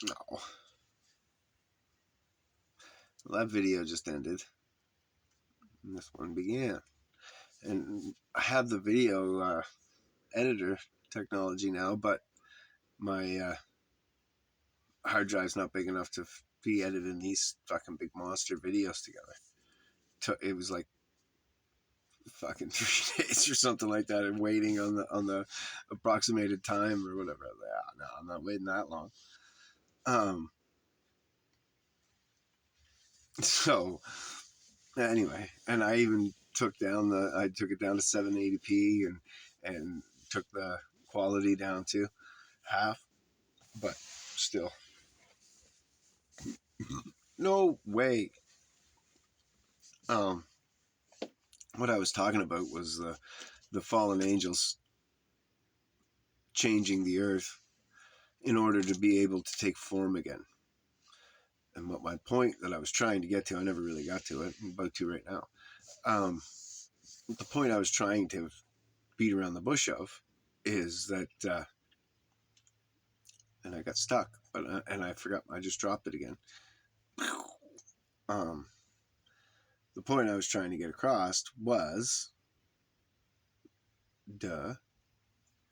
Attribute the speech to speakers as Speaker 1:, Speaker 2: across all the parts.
Speaker 1: No. Well, that video just ended. And this one began. And I have the video editor technology now, but my hard drive's not big enough to be editing these fucking big monster videos together. It was like fucking 3 days or something like that, and waiting on the approximated time or whatever. No, I'm not waiting that long. So anyway, and I even took it down to 780p and took the quality down to half, but still, no way. Um, what I was talking about was the fallen angels changing the earth in order to be able to take form again. And what my point that I was trying to get to, I never really got to it. I'm about to right now. The point I was trying to beat around the bush of is that, and I got stuck, but and I forgot. I just dropped it again. The point I was trying to get across was,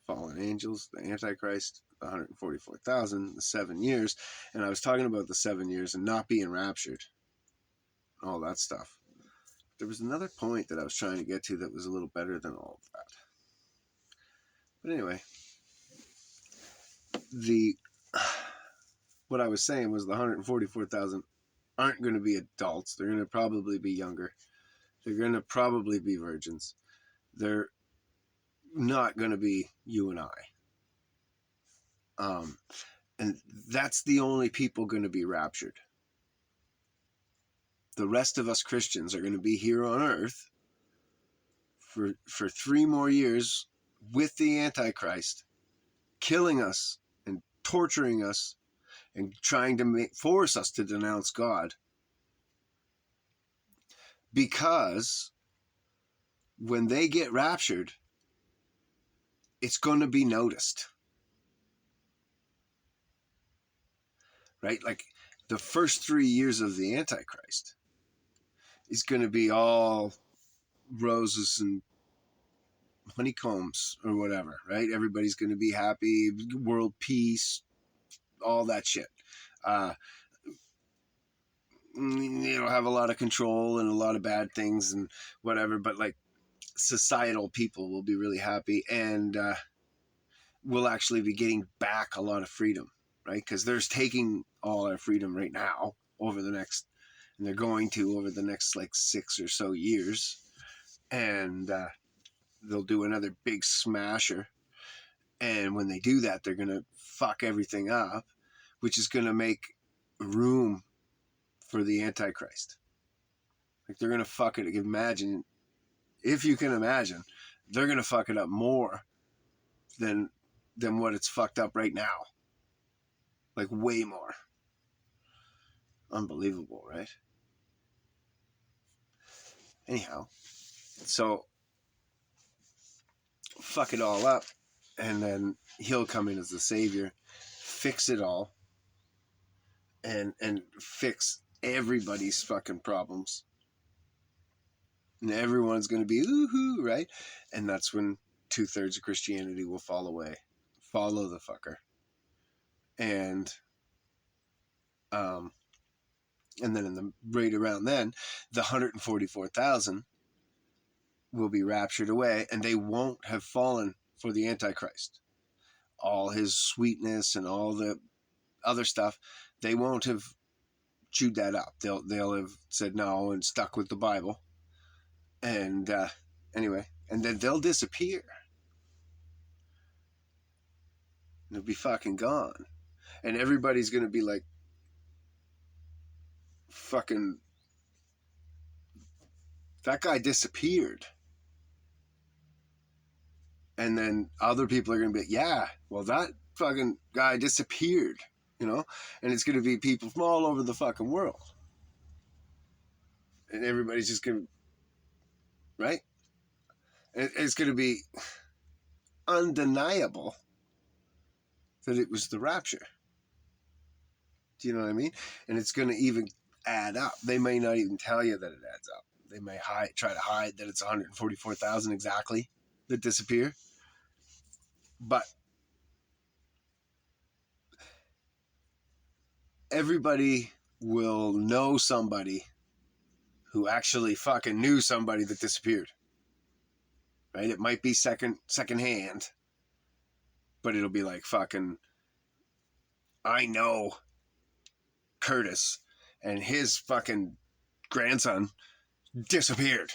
Speaker 1: fallen angels, the Antichrist, the 144,000, the 7 years, and I was talking about the 7 years and not being raptured, all that stuff. There was another point that I was trying to get to that was a little better than all of that. But anyway, what I was saying was the 144,000 aren't going to be adults. They're going to probably be younger. They're going to probably be virgins. They're not going to be you and I. And that's the only people going to be raptured. The rest of us Christians are going to be here on earth for 3 more years with the Antichrist, killing us and torturing us and trying to force us to denounce God. Because when they get raptured, it's going to be noticed. Right? Like the first 3 years of the Antichrist is going to be all roses and honeycombs or whatever, right? Everybody's going to be happy, world peace, all that shit. It'll have a lot of control and a lot of bad things and whatever, but like societal people will be really happy, and we'll actually be getting back a lot of freedom, right? Because they're taking all our freedom right now and they're going to over the next like 6 or so years, and they'll do another big smasher. And when they do that, they're going to fuck everything up, which is going to make room for the Antichrist. Like they're going to fuck it. Imagine, if you can imagine, they're going to fuck it up more than what it's fucked up right now. Like way more. Unbelievable, right? Anyhow, so fuck it all up, and then he'll come in as the savior, fix it all, and fix everybody's fucking problems, and everyone's going to be ooh-hoo, right? And that's when 2/3 of Christianity will fall away. Follow the fucker. And then right around then, the 144,000 will be raptured away, and they won't have fallen for the Antichrist. All his sweetness and all the other stuff, they won't have chewed that up. They'll have said no and stuck with the Bible. And anyway, and then they'll disappear. They'll be fucking gone. And everybody's going to be like, fucking, that guy disappeared. And then other people are going to be, yeah, well, that fucking guy disappeared, you know? And it's going to be people from all over the fucking world. And everybody's just going to, right? And it's going to be undeniable that it was the rapture. Do you know what I mean? And it's going to even add up. They may not even tell you that it adds up. They may try to hide that it's 144,000 exactly that disappear. But everybody will know somebody who actually fucking knew somebody that disappeared. Right? It might be second hand, but it'll be like fucking, I know Curtis and his fucking grandson disappeared.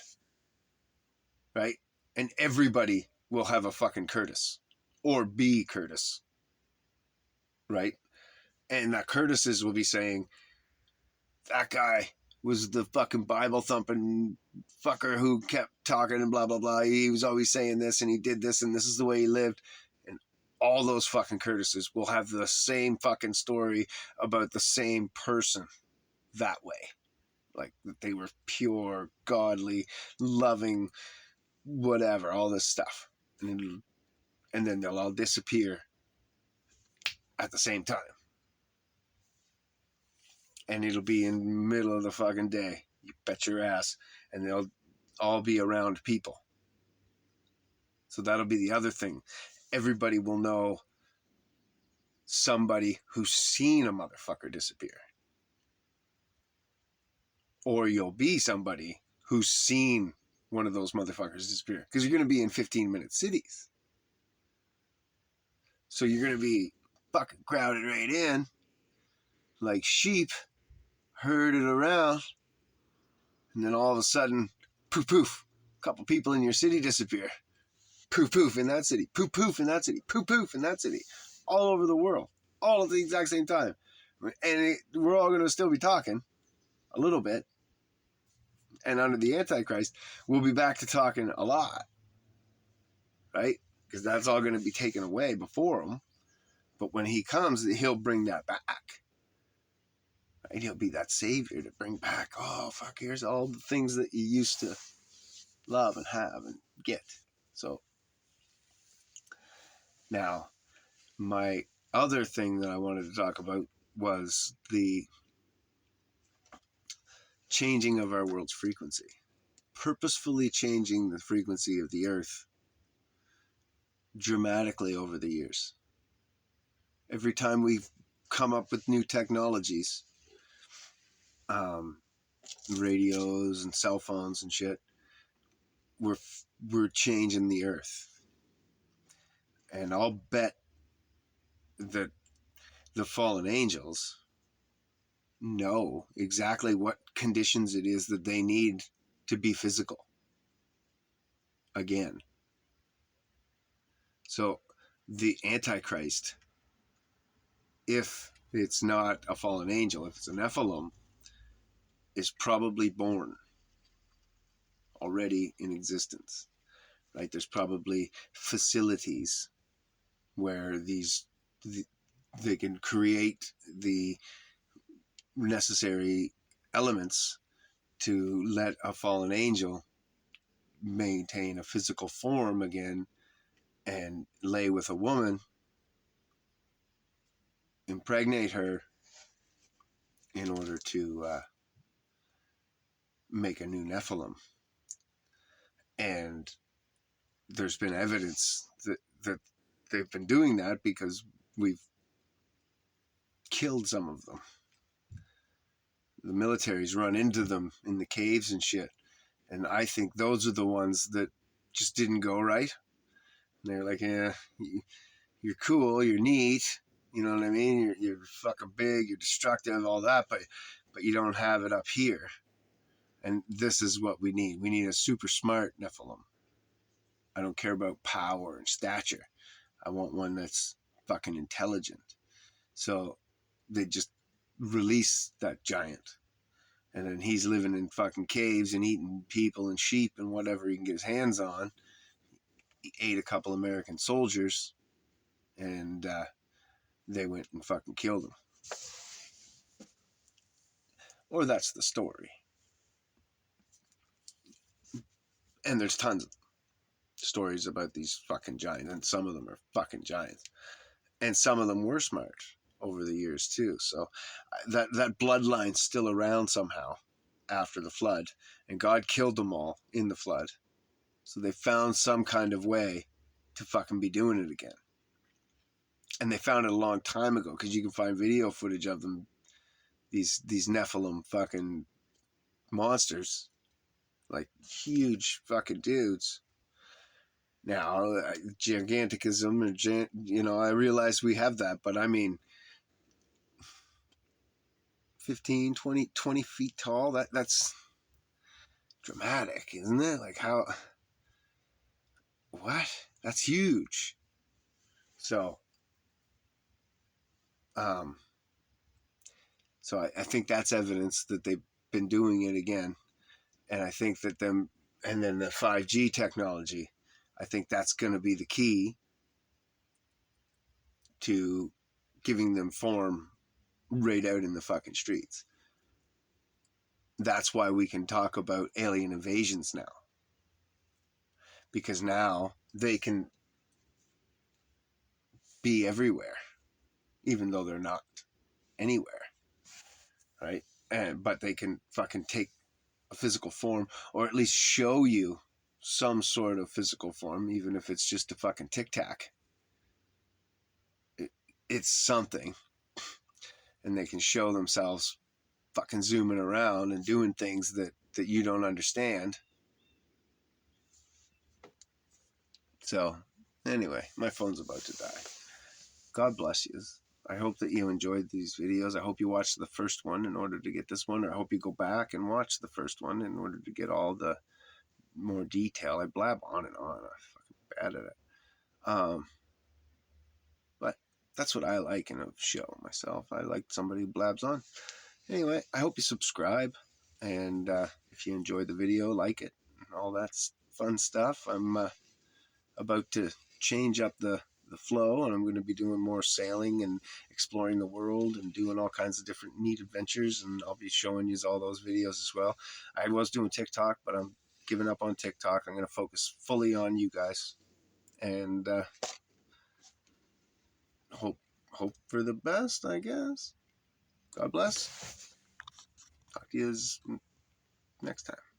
Speaker 1: Right? And everybody will have a fucking Curtis or be Curtis. Right? And that Curtises will be saying, that guy was the fucking Bible thumping fucker who kept talking and blah, blah, blah. He was always saying this and he did this and this is the way he lived. And all those fucking Curtises will have the same fucking story about the same person that way. Like that they were pure, godly, loving, whatever, all this stuff. And then they'll all disappear at the same time. And it'll be in the middle of the fucking day. You bet your ass. And they'll all be around people. So that'll be the other thing. Everybody will know somebody who's seen a motherfucker disappear. Or you'll be somebody who's seen one of those motherfuckers disappear. Because you're going to be in 15-minute cities. So you're going to be fucking crowded right in. Like sheep. Herded around. And then all of a sudden, poof, poof. A couple people in your city disappear. Poof, poof in that city. Poof, poof in that city. Poof, poof in that city. All over the world. All at the exact same time. And we're all going to still be talking a little bit. And under the Antichrist, we'll be back to talking a lot. Right? Because that's all going to be taken away before him. But when he comes, he'll bring that back. Right? He'll be that savior to bring back, oh, fuck, here's all the things that you used to love and have and get. So, now, my other thing that I wanted to talk about was the changing of our world's frequency. Purposefully changing the frequency of the earth dramatically over the years. Every time we've come up with new technologies, radios and cell phones and shit, we're changing the earth. And I'll bet that the fallen angels know exactly what conditions it is that they need to be physical again. So the Antichrist, if it's not a fallen angel, if it's a Nephilim, is probably born already in existence. Right? There's probably facilities where they can create the necessary elements to let a fallen angel maintain a physical form again and lay with a woman, impregnate her in order to make a new Nephilim. And there's been evidence that they've been doing that because we've killed some of them. The military's run into them in the caves and shit. And I think those are the ones that just didn't go right. And they're like, yeah, you're cool, you're neat, you know what I mean? You're fucking big, you're destructive, all that, but you don't have it up here. And this is what we need. We need a super smart Nephilim. I don't care about power and stature. I want one that's fucking intelligent. So they just release that giant. And then he's living in fucking caves and eating people and sheep and whatever he can get his hands on. He ate a couple American soldiers and they went and fucking killed him. Or that's the story. And there's tons of stories about these fucking giants, and some of them are fucking giants. And some of them were smart. over the years too. So that bloodline's still around somehow after the flood, and God killed them all in the flood. So they found some kind of way to fucking be doing it again. And they found it a long time ago, because you can find video footage of them, these Nephilim fucking monsters, like huge fucking dudes. Now, giganticism, I realize we have that, but I mean, 15, 20 feet tall, that's dramatic, isn't it? Like, how, what? That's huge. So, um, I think that's evidence that they've been doing it again. And I think that and then the 5G technology, I think that's going to be the key to giving them form right out in the fucking streets. That's why we can talk about alien invasions now. Because now they can be everywhere, even though they're not anywhere, right? But they can fucking take a physical form, or at least show you some sort of physical form, even if it's just a fucking tic tac. It's something. And they can show themselves fucking zooming around and doing things that you don't understand. So, anyway, my phone's about to die. God bless you. I hope that you enjoyed these videos. I hope you watched the first one in order to get this one, or I hope you go back and watch the first one in order to get all the more detail. I blab on and on. I'm fucking bad at it. But that's what I like in a show myself. I like somebody who blabs on. Anyway, I hope you subscribe, and if you enjoyed the video, like it, and all that fun stuff. I'm about to change up the flow, and I'm going to be doing more sailing and exploring the world and doing all kinds of different neat adventures, and I'll be showing you all those videos as well. I was doing TikTok, but I'm giving up on TikTok. I'm going to focus fully on you guys, and hope for the best, I guess. God bless. Talk to you next time.